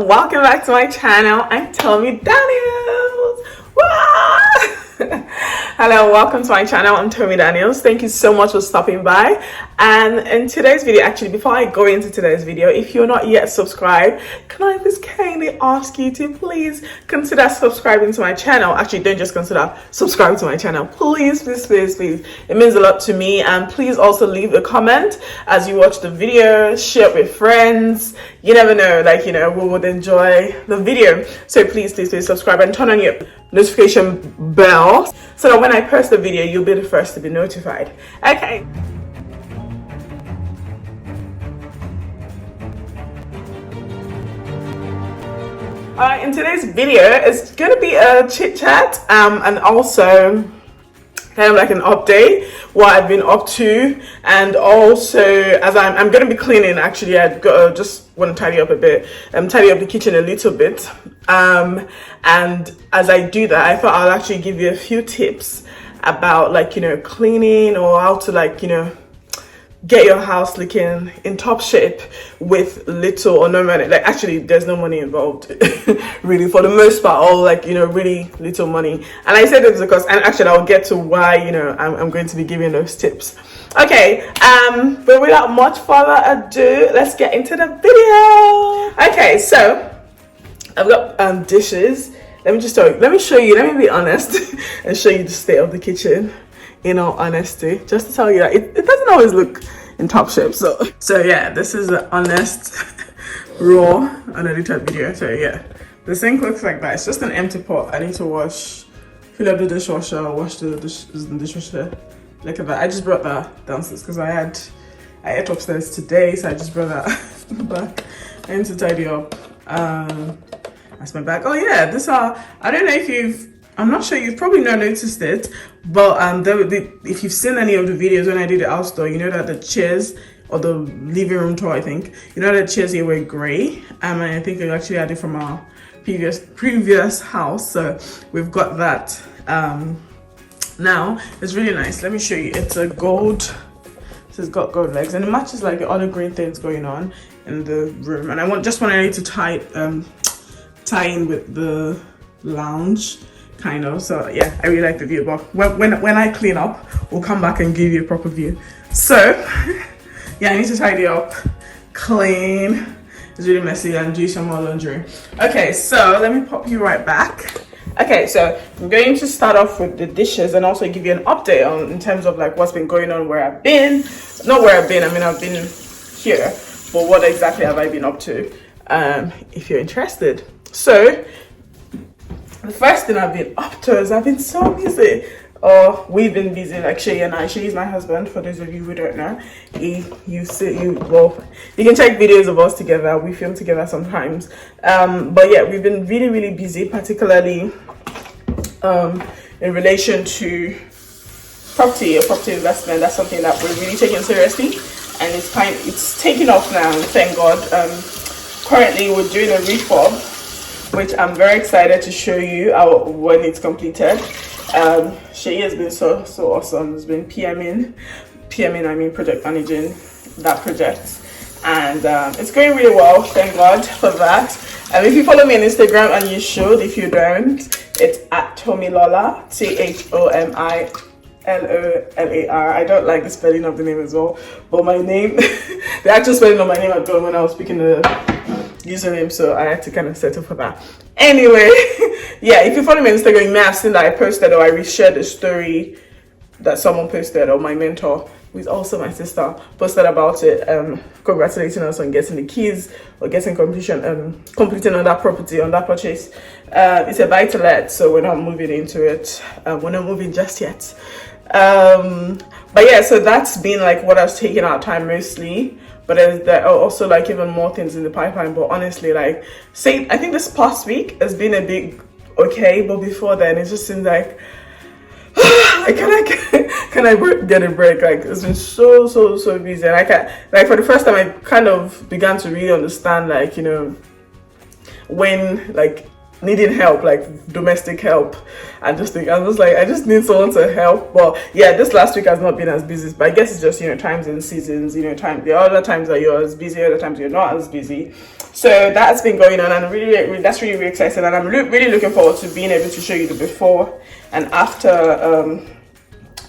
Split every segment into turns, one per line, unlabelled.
welcome back to my channel. I'm Tomi Daniels. Hello, welcome to my channel. I'm Tomi Daniels. Thank you so much for stopping by. And in today's video, actually, before I go into today's video, if you're not yet subscribed, can I just kindly ask you to please consider subscribing to my channel? Actually, don't just consider subscribing to my channel. Please, please, please, please. It means a lot to me. And please also leave a comment as you watch the video, share it with friends. You never know, we would enjoy the video. So please, please, please subscribe and turn on your notification bell so that when I post the video, you'll be the first to be notified. Okay. In today's video, it's going to be a chit chat and also kind of like an update what I've been up to, and also as I'm going to be cleaning. Actually, I just want to tidy up a bit, tidy up the kitchen a little bit, and as I do that, I thought I'll actually give you a few tips about cleaning, or how to get your house looking in top shape with little or no money. Actually, there's no money involved really, for the most part, or really little money. And I say this because, and actually I'll get to why I'm going to be giving those tips. Okay, but without much further ado, let's get into the video. Okay, so I've got dishes. Let me show you, let me be honest and show you the state of the kitchen, in all honesty, just to tell you that it doesn't always look in top shape. So yeah, this is the honest raw unedited video. So yeah, the sink looks like that. It's just an empty pot. I need to fill up the dishwasher, wash the dishes in the dishwasher. Look at that. I just brought that downstairs because I ate upstairs today, so I just brought that back. I need to tidy up. That's my bag. Oh yeah, I don't know if I'm not sure, you've probably not noticed it, but if you've seen any of the videos when I did the house tour, you know that the chairs, or the living room tour, I think, the chairs here were grey, and I think we actually had it from our previous house, so we've got that now. It's really nice. Let me show you. It's a gold, so it's got gold legs, and it matches the other green things going on in the room, and I just wanted to tie in with the lounge, kind of. So yeah, I really like the view, but when I clean up, we'll come back and give you a proper view. So yeah, I need to tidy up, clean. It's really messy, and do some more laundry. Okay, so let me pop you right back. Okay, so I'm going to start off with the dishes and also give you an update in terms of what's been going on, where I've been. Not where I've been, I mean I've been here, but what exactly have I been up to, if you're interested. So the first thing I've been up to is I've been so busy. We've been busy, Shay and I. Shay is my husband, for those of you who don't know. You can check videos of us together. We film together sometimes. But yeah, we've been really, really busy, particularly in relation to property investment. That's something that we're really taking seriously, and it's taking off now, thank God. Currently we're doing a refurb, which I'm very excited to show you when it's completed. Shay has been so awesome. Has been PMing, I mean project managing that project, and it's going really well, thank God for that. If you follow me on Instagram, and you should, if you don't, it's at Tomilolar, ThomiLolar. I don't like the spelling of the name as well, but my name the actual spelling of my name had gone when I was speaking the username, so I had to kind of settle for that. Anyway, yeah, if you follow me on Instagram, you may have seen that I posted, or I reshared a story that someone posted, or my mentor, who is also my sister, posted about it, congratulating us on getting the keys, or getting completing on that property, on that purchase. It's a buy to let, so we're not moving into it. We're not moving just yet. But yeah, so that's been what has taken our time mostly. But there are also even more things in the pipeline. But honestly, I think this past week has been a bit okay, but before then it just seems like can I get a break? It's been so busy, and I can't, for the first time I kind of began to really understand when needing help, like domestic help, and just think I was like, I just need someone to help. But yeah, this last week has not been as busy, but I guess it's just, you know, times and seasons, you know, there are other times that you're as busy, other times you're not as busy. So that's been going on, and that's really exciting, and I'm really looking forward to being able to show you the before and after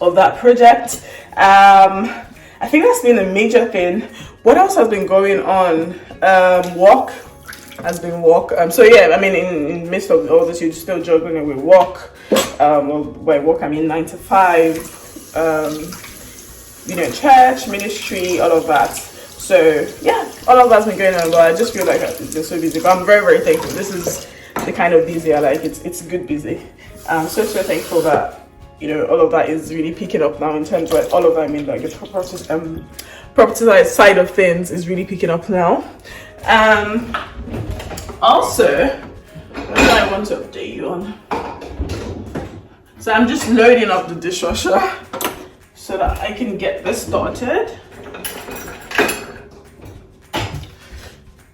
of that project. I think that's been a major thing. What else has been going on? Work has been work. So yeah, I mean, in the midst of all this, you're still juggling with work. By work, I mean 9 to 5. You know, church, ministry, all of that. So yeah, all of that's been going on. But I just feel like I've been so busy. But I'm very thankful. This is the kind of busy I like. It's good busy. I'm so thankful that, you know, all of that is really picking up now in terms of all of that. I mean, like the property side of things is really picking up now. Also, what do I want to update you on? So I'm just loading up the dishwasher so that I can get this started.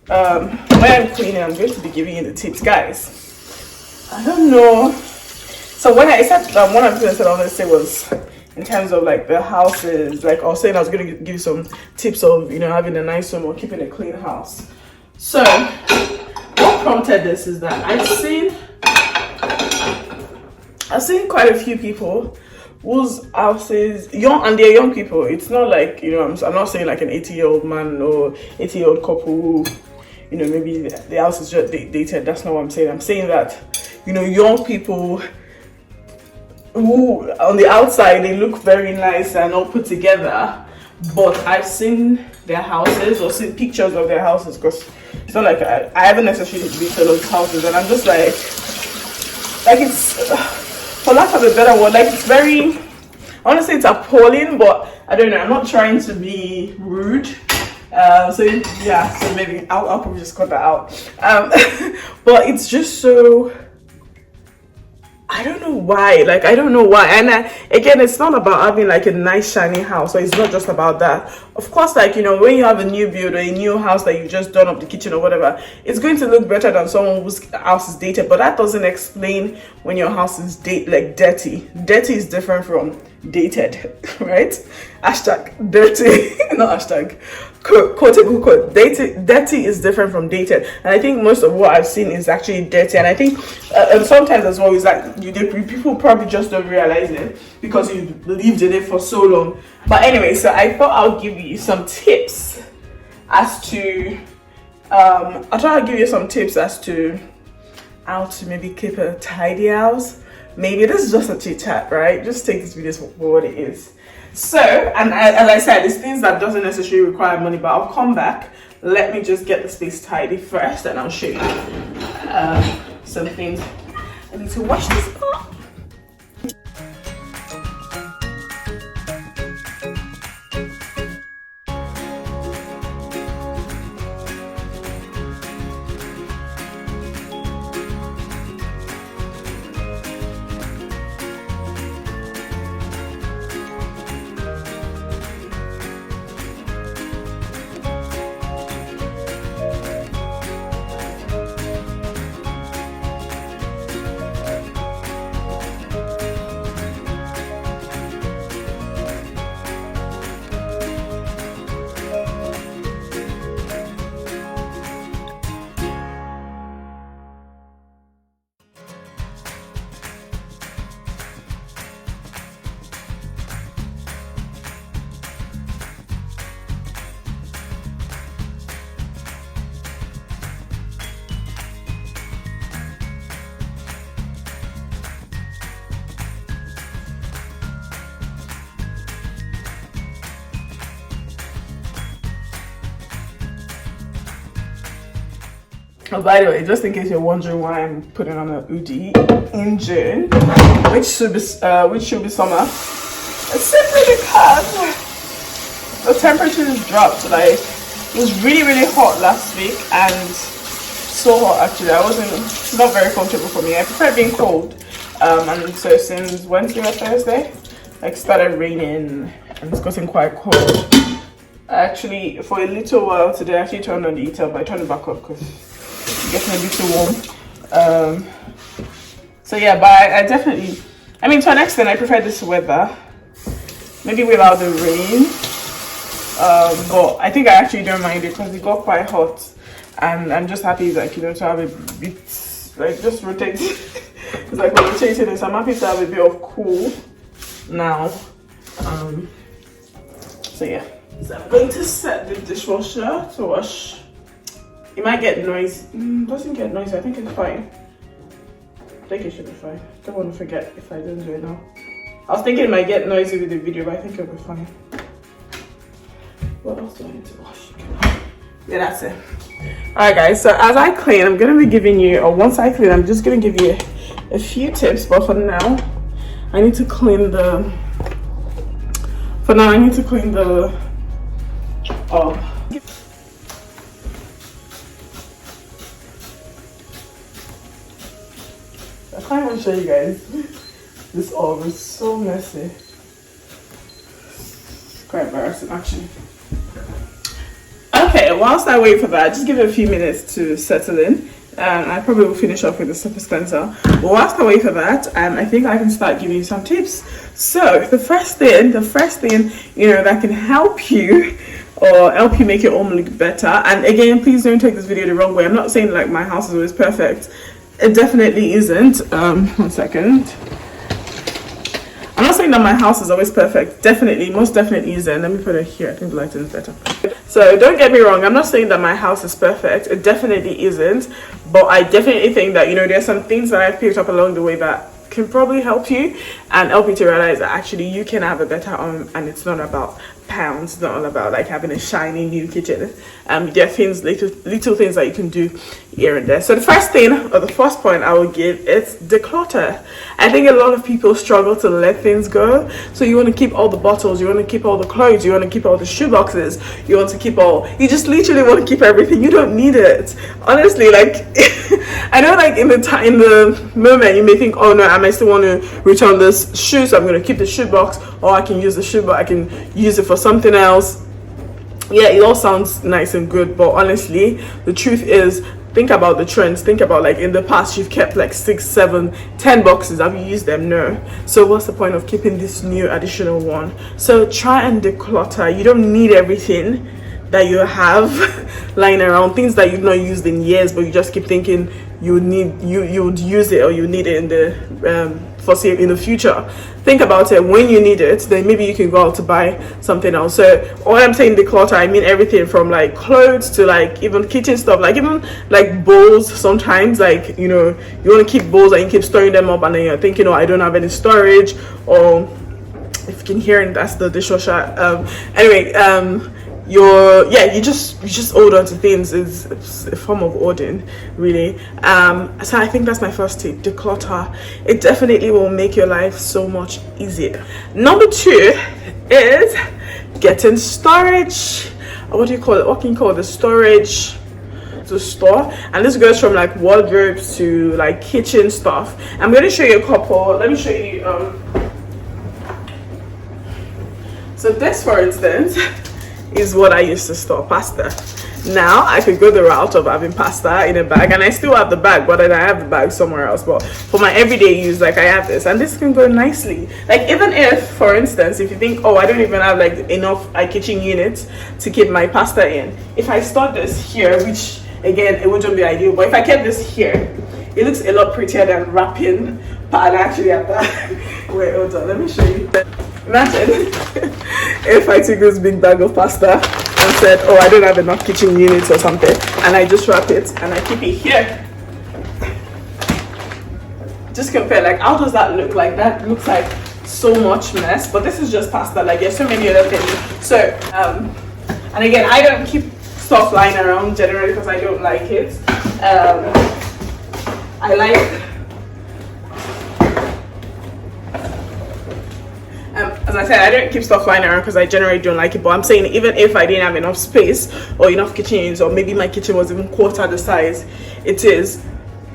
When I'm cleaning, I'm going to be giving you the tips, guys. I don't know. So when I said one of the things that I wanted to say was in terms of like the houses, like I was saying, I was going to give you some tips of, you know, having a nice home or keeping a clean house. So what prompted this is that I've seen quite a few people whose houses, they're young people. It's not like, you know, I'm not saying like an 80-year-old man or 80-year-old couple who, you know, maybe the house is just dated. That's not what I'm saying. I'm saying that, you know, young people who on the outside they look very nice and all put together, but I've seen their houses or seen pictures of their houses, because it's not like I haven't necessarily been to those houses, and I'm just like it's, for lack of a better word, like it's very, I want to say it's appalling, but I don't know, I'm not trying to be rude. So yeah, so maybe I'll probably just cut that out. But it's just so, I don't know why, like I don't know why. And again, it's not about having like a nice shiny house, so it's not just about that. Of course, like, you know, when you have a new build or a new house that you've just done up the kitchen or whatever, it's going to look better than someone whose house is dated, but that doesn't explain when your house is dirty. Dirty is different from dated, right? Hashtag dirty, not hashtag, quote unquote, dirty is different from dated. And I think most of what I've seen is actually dirty, and I think and sometimes as well is that people probably just don't realize it because you lived in it for so long. But anyway, so I thought I'll give you some tips as to I thought I'll give you some tips as to how to maybe keep a tidy house. Maybe this is just a chit chat, right? Just take this video for what it is. So, and as I said, it's things that doesn't necessarily require money, but I'll come back. Let me just get the space tidy first, and I'll show you some things. I need to wash this up. Oh, by the way, just in case you're wondering why I'm putting on an Audi in June, which should be summer, it's simply because the temperatures dropped. Like, it was really hot last week, and so hot actually. It's not very comfortable for me. I prefer being cold. And so since Wednesday or Thursday, like, started raining and it's gotten quite cold. Actually, for a little while today, I actually turned on the heater, but I turned it back up because getting a little warm. So yeah, but I definitely, I mean, to an extent I prefer this weather, maybe without the rain, but I think I actually don't mind it because it got quite hot, and I'm just happy, like, you know, to have a bit, like, just rotate. It's like we're rotating this. I'm happy to have a bit of cool now. So yeah, so I'm going to set the dishwasher to wash. It might get noisy. Doesn't get noisy. I think it's fine. I think it should be fine. Don't want to forget if I don't do it now. I was thinking it might get noisy with the video, but I think it'll be fine. What else do I need to wash? Yeah, that's it. Alright guys, so as I clean, I'm going to be giving you, or once I clean, I'm just going to give you a few tips, but for now, I need to clean the, I can't even show you guys. This orb is so messy. It's quite embarrassing actually. Okay, whilst I wait for that, just give it a few minutes to settle in. And I probably will finish off with the surface cleanser. But whilst I wait for that, I think I can start giving you some tips. So the first thing, you know, that can help you or help you make your home look better. And again, please don't take this video the wrong way. I'm not saying like my house is always perfect. It definitely isn't. 1 second. I'm not saying that my house is always perfect. Definitely, most definitely isn't. Let me put it here. I think the lighting is better. So don't get me wrong. I'm not saying that my house is perfect. It definitely isn't. But I definitely think that, you know, there's some things that I've picked up along the way that can probably help you and help you to realize that actually you can have a better home, and it's not about pounds. It's not all about like having a shiny new kitchen. There are things, little things that you can do here and there. So the first thing, or the first point I will give, is declutter. I think a lot of people struggle to let things go. So you want to keep all the bottles, you want to keep all the clothes, you want to keep all the shoe boxes, you want to keep all, you just literally want to keep everything. You don't need it, honestly. Like I know, like in the moment you may think, oh no, I might still want to return this shoe, so I'm going to keep the shoe box, or I can use the shoe box, I can use it for something else. Yeah, it all sounds nice and good, but honestly the truth is, think about the trends. Think about, like, in the past you've kept like 6, 7, 10 boxes. Have you used them? No. So what's the point of keeping this new additional one? So try and declutter. You don't need everything that you have lying around, things that you've not used in years, but you just keep thinking you would use it, or you need it in the future. Think about it. When you need it, then maybe you can go out to buy something else. So when I'm saying declutter, I mean everything from like clothes to like even kitchen stuff, like even like bowls. Sometimes, like, you know, you want to keep bowls and you keep storing them up, and then you're thinking, oh, I don't have any storage. Or if you can hear it, that's the dishwasher. You just hold on to things. It's a form of hoarding, really. So I think that's my first tip: declutter. It definitely will make your life so much easier. Number 2 is getting storage. What do you call it? What can you call the storage to store? And this goes from like wardrobes to like kitchen stuff. I'm going to show you a couple. Let me show you. So this, for instance, is what I used to store pasta. Now I could go the route of having pasta in a bag, and I still have the bag, but then I have the bag somewhere else. But for my everyday use, like, I have this, and this can go nicely. Like, even if, for instance, if you think, oh, I don't even have like enough kitchen units to keep my pasta in, if I store this here, which again, it wouldn't be ideal, but if I kept this here, it looks a lot prettier than wrapping. But I actually have that. Wait, hold on, let me show you. Imagine if I took this big bag of pasta and said, oh, I don't have enough kitchen units or something, and I just wrap it and I keep it here. Just compare, like, how does that look? Like, that looks like so much mess, but this is just pasta. Like, there's so many other things. So and again, I don't keep stuff lying around generally because I don't like it. I like, as I said, I don't keep stuff lying around because I generally don't like it. But I'm saying, even if I didn't have enough space or enough kitchen units, or maybe my kitchen was even quarter the size it is,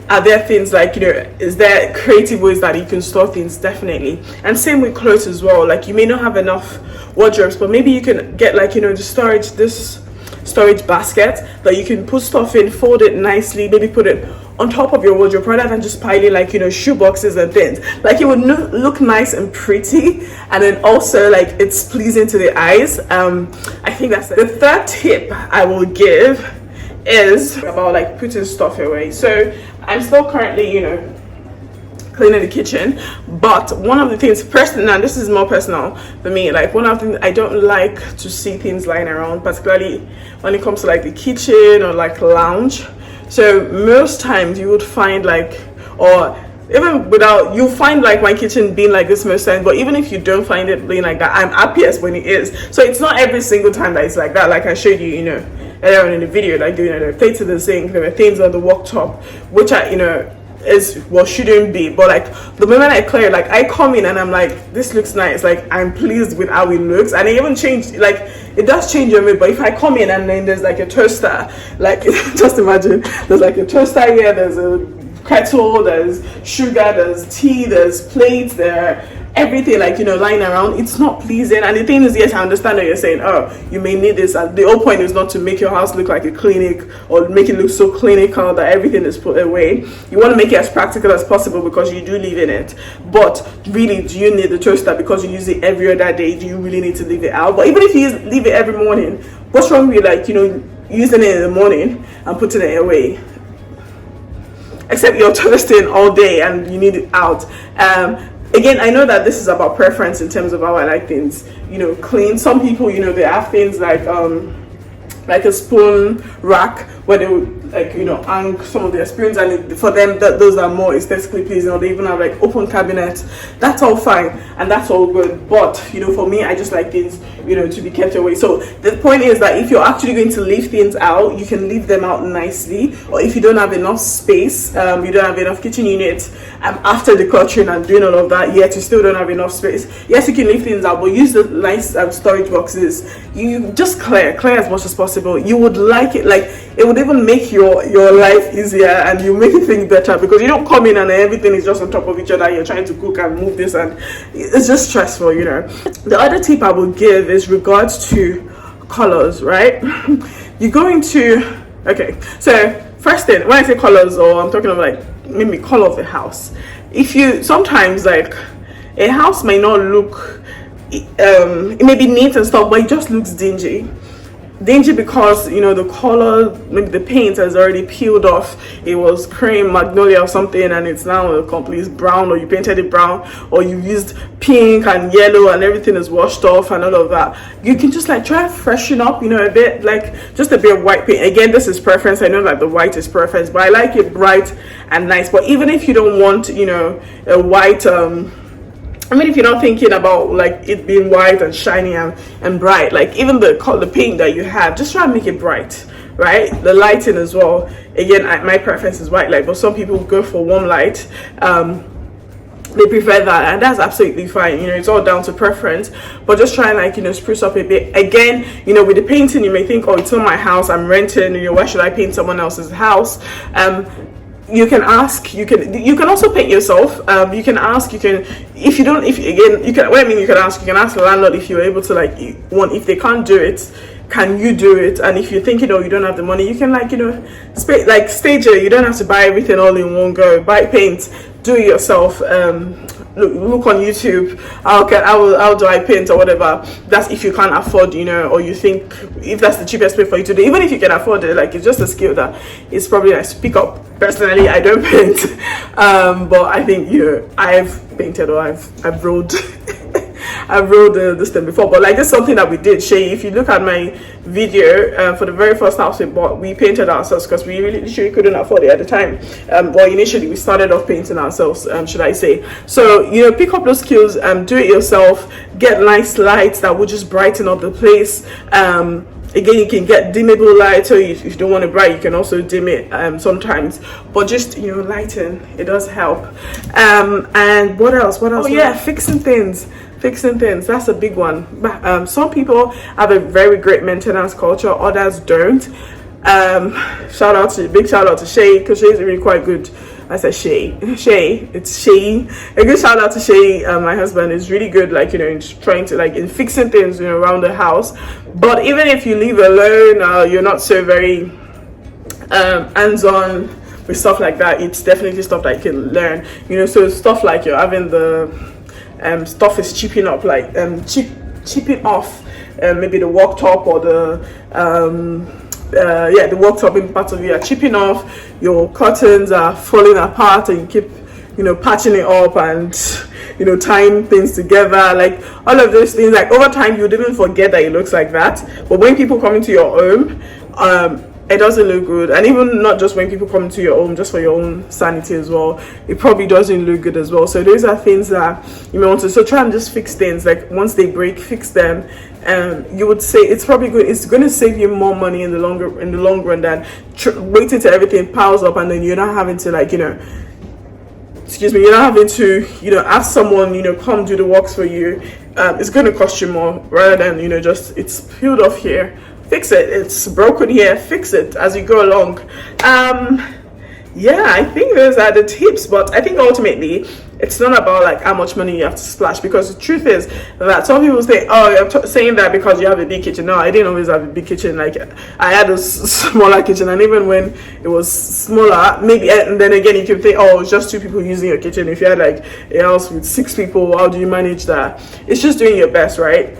are there things like, you know, is there creative ways that you can store things? Definitely. And same with clothes as well. Like, you may not have enough wardrobes, but maybe you can get, like, you know, this storage basket that you can put stuff in, fold it nicely, maybe put it on top of your wardrobe rather than just piling like, you know, shoe boxes and things. Like it would look nice and pretty, and then also like it's pleasing to the eyes. I think that's it. The third tip I will give is about like putting stuff away. So I'm still currently, you know, cleaning the kitchen, but one of the things personally, and this is more personal for me, like one of the things I don't like to see things lying around, particularly when it comes to like the kitchen or like lounge. So most times you would find like, or even without, you find like my kitchen being like this most times, but even if you don't find it being like that, I'm happiest when it is. So it's not every single time that it's like that. Like I showed you, you know, earlier on in the video, like, you know, there were plates in the sink, there were things on the worktop, which I, you know, is what shouldn't be. But like the moment I clear, like I come in and I'm like, this looks nice, like I'm pleased with how it looks, and it even changed, like it does change your mood. But if I come in and then there's like a toaster, like just imagine there's like a toaster here, there's a kettle, there's sugar, there's tea, there's plates, there everything, like, you know, lying around, it's not pleasing. And the thing is, yes, I understand that you're saying, oh, you may need this, and the whole point is not to make your house look like a clinic or make it look so clinical that everything is put away. You want to make it as practical as possible because you do live in it. But really, do you need the toaster because you use it every other day? Do you really need to leave it out? But even if you leave it every morning, what's wrong with, like, you know, using it in the morning and putting it away? Except you're toasting all day and you need it out. Again, I know that this is about preference in terms of how I like things, you know, clean. Some people, you know, they have things like a spoon rack where they would, like, you know, hang some of their spoons, and for them those are more aesthetically pleasing. Or they even have like open cabinets. That's all fine and that's all good, but you know, for me, I just like things, you know, to be kept away. So the point is that if you're actually going to leave things out, you can leave them out nicely. Or if you don't have enough space, you don't have enough kitchen units, after decluttering and doing all of that, yet you still don't have enough space, yes, you can leave things out, but use the nice storage boxes. You just clear as much as possible. You would like it, like it would even make your life easier, and you make it think better, because you don't come in and everything is just on top of each other. You're trying to cook and move this, and it's just stressful, you know. The other tip I will give is regards to colors, right? You're going to, okay, so first thing, when I say colors, or I'm talking about like maybe color of the house, if you sometimes, like, a house may not look it may be neat and stuff, but it just looks dingy because, you know, the color, maybe the paint has already peeled off. It was cream magnolia or something, and it's now a complete brown, or you painted it brown, or you used pink and yellow and everything is washed off and all of that. You can just like try and freshen up, you know, a bit, like just a bit of white paint. Again, this is preference. I know that the white is preference, but I like it bright and nice. But even if you don't want, you know, a white I mean, if you're not thinking about like it being white and shiny and bright, like even the paint that you have, just try and make it bright, right? The lighting as well. Again, my preference is white light, but some people go for warm light. They prefer that, and that's absolutely fine. You know, it's all down to preference, but just try and, like, you know, spruce up a bit. Again, you know, with the painting, you may think, oh, it's not my house, I'm renting, you know, why should I paint someone else's house? You can ask, you can also paint yourself. You can ask, you can, if you don't, if again, you can, what I mean, you can ask the landlord if you're able to, like, if they can't do it, can you do it? And if you're thinking, oh, you don't have the money, you can, like, you know, stage it. You don't have to buy everything all in one go. Buy paint, do it yourself. Look on YouTube, how do I paint or whatever. That's if you can't afford, you know, or you think if that's the cheapest way for you to do. Even if you can afford it, like, it's just a skill that it's probably nice to pick up. Personally, I don't paint, but I think, you know, I've painted, or I've rolled I've rolled this thing before. But like, this is something that we did. Shay, if you look at my video, for the very first house we bought, we painted ourselves because we really literally couldn't afford it at the time. Well, initially we started off painting ourselves, should I say. So, you know, pick up those skills, do it yourself, get nice lights that will just brighten up the place. Again, you can get dimmable light, so if you don't want it bright, you can also dim it sometimes. But just, you know, lighting, it does help. And what else? Oh yeah, fixing things, that's a big one. Some people have a very great maintenance culture, others don't. Big shout out to Shay, because Shay's really quite good. I said Shay, it's Shay. A good shout out to Shay. My husband is really good, like, you know, in trying to, like, in fixing things, you know, around the house. But even if you live alone, you're not so very hands-on with stuff like that, it's definitely stuff that you can learn, you know. So stuff like you're having the stuff is chipping up, like chipping off maybe the worktop or the the worktop in parts of you are chipping off, your curtains are falling apart, and you keep, you know, patching it up and, you know, tying things together, like all of those things. Like over time you didn't forget that it looks like that, but when people come into your home, it doesn't look good. And even not just when people come into your home, just for your own sanity as well, it probably doesn't look good as well. So those are things that you may want to, so try and just fix things, like once they break, fix them. You would say it's probably good, it's going to save you more money in the long run than waiting till everything piles up and then you're not having to, like, you know, you're not having to, you know, ask someone, you know, come do the works for you. It's going to cost you more, rather than, you know, just it's peeled off here, fix it, it's broken here, fix it as you go along. Yeah, I think those are the tips, but I think ultimately it's not about like how much money you have to splash, because the truth is that some people say, oh, you're saying that because you have a big kitchen. No, I didn't always have a big kitchen. Like I had a smaller kitchen, and even when it was smaller, maybe, and then again you can think, oh, it's just 2 people using your kitchen. If you had like a house with 6 people, how do you manage that? It's just doing your best, right?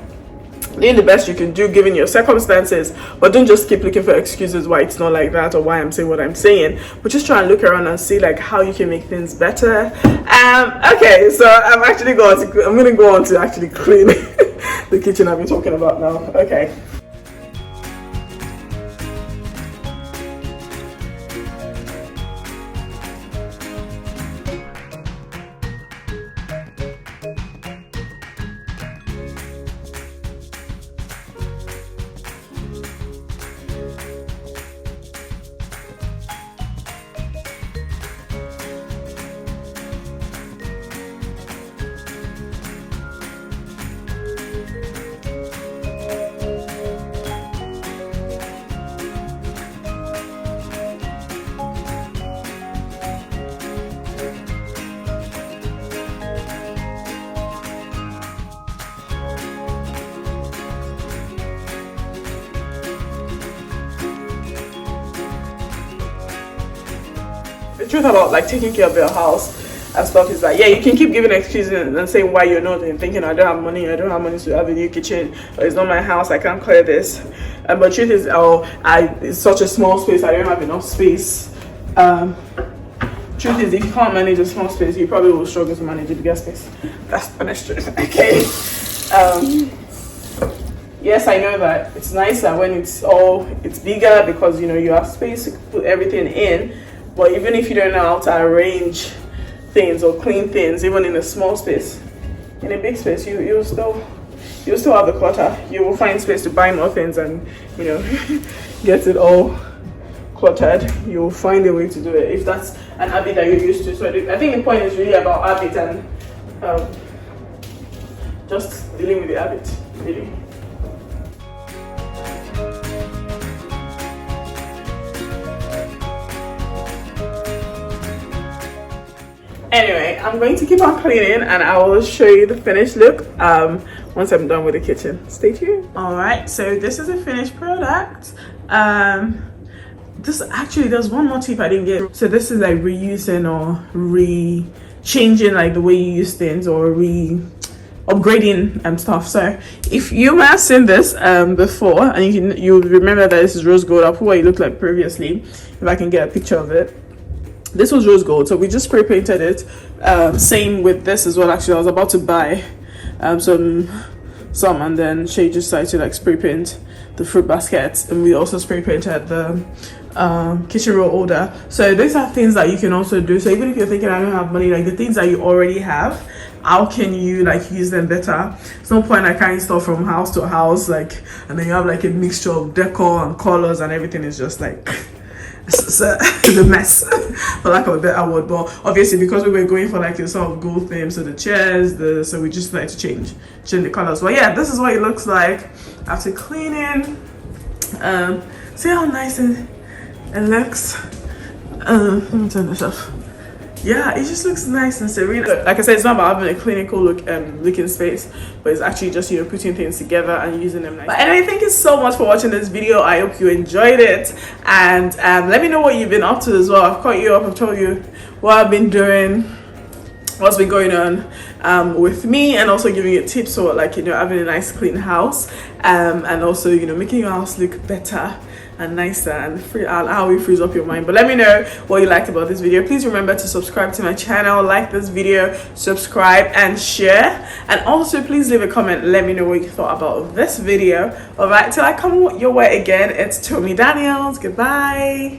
Doing the best you can do given your circumstances, but don't just keep looking for excuses why it's not like that or why I'm saying what I'm saying, but just try and look around and see like how you can make things better. Okay, so I'm gonna go on to actually clean the kitchen I've been talking about now. Okay. The truth about like taking care of your house and stuff is that, yeah, you can keep giving excuses and saying why you're not, and thinking I don't have money to have a new kitchen, or it's not my house, I can't clear this. But truth is, it's such a small space, I don't have enough space. Truth is, if you can't manage a small space, you probably will struggle to manage a bigger space. That's the honest truth. Okay. Yes, I know that it's nicer when it's bigger, because you know you have space to put everything in. But even if you don't know how to arrange things or clean things, even in a small space, in a big space, you'll still have the clutter. You will find space to buy more things and, you know, get it all cluttered. You'll find a way to do it if that's an habit that you're used to. So I think the point is really about habit and just dealing with the habit, really. Anyway, I'm going to keep on cleaning and I will show you the finished look once I'm done with the kitchen. Stay tuned. All right, so this is a finished product. There's one more tip I didn't get. So this is like reusing or changing like the way you use things, or upgrading and stuff. So if you have seen this before, and you remember that this is rose gold, I'll put what it looked like previously if I can get a picture of it. This was rose gold, so we just spray painted it. Same with this as well. Actually, I was about to buy some, and then Shay just decided to like spray paint the fruit baskets, and we also spray painted the kitchen roll holder. So these are things that you can also do. So even if you're thinking I don't have money, like the things that you already have, how can you like use them better? There's no point like carrying stuff from house to house, like, and then you have like a mixture of decor and colors and everything is just like it's a mess, for lack of a better word. But obviously because we were going for like a sort of gold theme, so the chairs, so we just like to change the colors. But yeah, this is what it looks like after cleaning. See how nice it looks. Let me turn this off. yeah, it just looks nice and serene. Like I said, it's not about having a clinical looking space, but it's actually just, you know, putting things together and using them nice. But anyway, thank you so much for watching this video. I hope you enjoyed it, and let me know what you've been up to as well. I've caught you up, I've told you what I've been doing, what's been going on with me, and also giving you tips for, like, you know, having a nice clean house, and also, you know, making your house look better and nicer, and how it frees up your mind. But let me know what you liked about this video. Please remember to subscribe to my channel, like this video, subscribe and share, and also please leave a comment. Let me know what you thought about this video. All right, till I come your way again, it's Tomi Daniels. Goodbye.